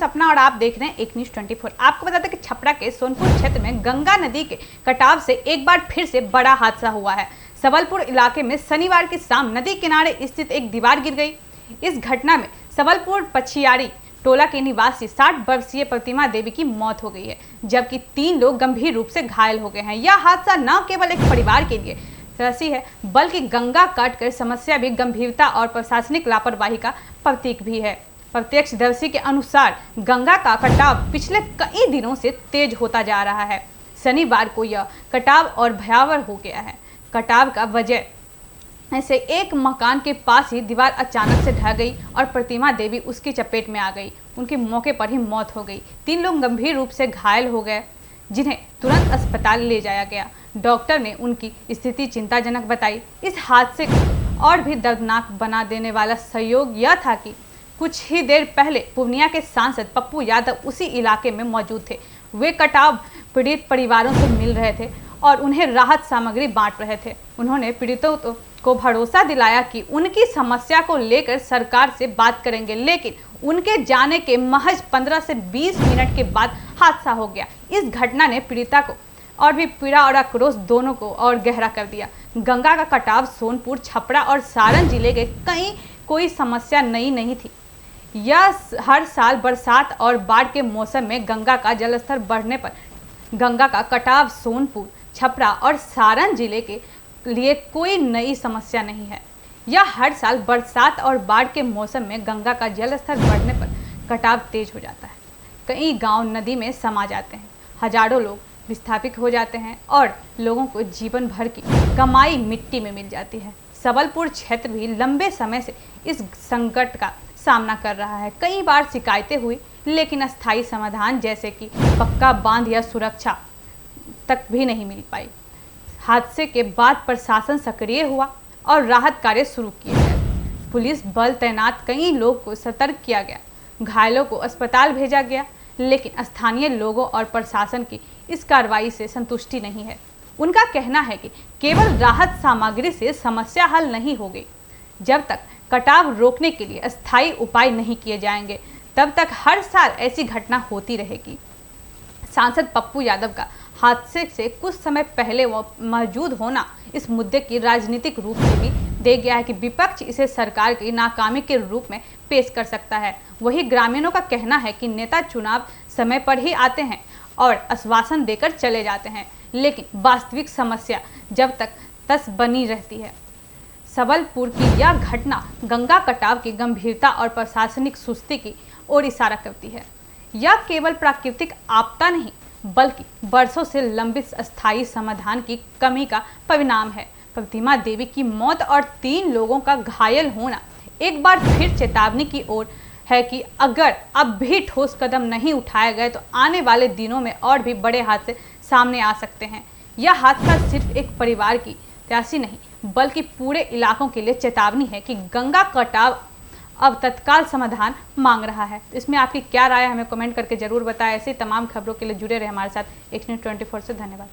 सपना और आप देख रहे हैं एक न्यूज़ 24। आपको बता दें कि छपरा के सोनपुर क्षेत्र में गंगा नदी के कटाव से एक बार फिर से बड़ा हादसा हुआ है। सबलपुर इलाके में शनिवार की शाम नदी किनारे स्थित एक दीवार गिर गई। इस घटना में सबलपुर पछियारी टोला के निवासी 60 वर्षीय प्रतिमा देवी की मौत हो गई है, जबकि 3 लोग गंभीर रूप से घायल हो गए हैं। यह हादसा न केवल एक परिवार के लिए त्रसी है, बल्कि गंगा काटकर समस्या भी गंभीरता और प्रशासनिक लापरवाही का प्रतीक भी है। प्रत्यक्षदर्शी के अनुसार गंगा का कटाव पिछले कई दिनों से तेज होता जा रहा है। शनिवार को यह कटाव और भयावह हो गया है। कटाव का वजह ऐसे एक मकान के पास ही दीवार अचानक से ढह गई और प्रतिमा देवी उसकी चपेट में आ गई। उनकी मौके पर ही मौत हो गई। 3 लोग गंभीर रूप से घायल हो गए, जिन्हें तुरंत अस्पताल ले जाया गया। डॉक्टर ने उनकी स्थिति चिंताजनक बताई। इस हादसे को और भी दर्दनाक बना देने वाला संयोग यह था कि कुछ ही देर पहले पूर्णिया के सांसद पप्पू यादव उसी इलाके में मौजूद थे। वे कटाव पीड़ित परिवारों से मिल रहे थे और उन्हें राहत सामग्री बांट रहे थे। उन्होंने पीड़ितों को भरोसा दिलाया कि उनकी समस्या को लेकर सरकार से बात करेंगे, लेकिन उनके जाने के महज 15 से 20 मिनट के बाद हादसा हो गया। इस घटना ने पीड़िता को और भी पीड़ा और आक्रोश दोनों को और गहरा कर दिया। गंगा का कटाव सोनपुर, छपरा और सारण जिले के कोई समस्या नई नहीं थी। यह हर साल बरसात और बाढ़ के मौसम में गंगा का जलस्तर बढ़ने पर गंगा का कटाव सोनपुर, छपरा और सारण जिले के लिए कोई नई समस्या नहीं है। यह हर साल बरसात और बाढ़ के मौसम में गंगा का जलस्तर बढ़ने पर कटाव तेज हो जाता है। कई गांव नदी में समा जाते हैं, हजारों लोग विस्थापित हो जाते हैं और लोगों को जीवन भर की कमाई मिट्टी में मिल जाती है। सबलपुर क्षेत्र भी लंबे समय से इस संकट का सामना कर रहा है। कई बार शिकायतें हुई, लेकिन अस्थायी समाधान जैसे कि पक्का बांध या सुरक्षा तक भी नहीं मिल पाई। हादसे के बाद प्रशासन सक्रिय हुआ और राहत कार्य शुरू किए गए। पुलिस बल तैनात, कई लोग को सतर्क किया गया, घायलों को अस्पताल भेजा गया, लेकिन स्थानीय लोगों और प्रशासन की इस कार्रवाई से संतुष्टि नहीं है। उनका कहना है कि केवल राहत सामग्री से समस्या हल नहीं होगी। जब तक कटाव रोकने के लिए अस्थायी उपाय नहीं किए जाएंगे, तब तक हर साल ऐसी घटना होती रहेगी। सांसद पप्पू यादव का हादसे से कुछ समय पहले वो मौजूद होना इस मुद्दे की राजनीतिक रूप से भी दे गया है कि विपक्ष इसे सरकार की नाकामी के रूप में पेश कर सकता है। वही ग्रामीणों का कहना है कि नेता चुनाव समय पर ही आते हैं और आश्वासन देकर चले जाते हैं, लेकिन वास्तविक समस्या जब तक तस बनी रहती है। सबलपुर की यह घटना गंगा कटाव की गंभीरता और प्रशासनिक सुस्ती की ओर इशारा करती है। यह केवल प्राकृतिक आपदा नहीं, बल्कि वर्षों से लंबित अस्थायी समाधान की कमी का परिणाम है। प्रतिमा देवी की मौत और 3 लोगों का घायल होना एक बार फिर चेतावनी की ओर है कि अगर अब भी ठोस कदम नहीं उठाए गए तो आने वाले दिनों में और भी बड़े हादसे सामने आ सकते हैं। यह हादसा सिर्फ एक परिवार की त्रासी नहीं, बल्कि पूरे इलाकों के लिए चेतावनी है कि गंगा कटाव अब तत्काल समाधान मांग रहा है। इसमें आपकी क्या राय है, हमें कमेंट करके जरूर बताएं। ऐसी तमाम खबरों के लिए जुड़े रहे हमारे साथ एक न्यूज़ 24 से। धन्यवाद।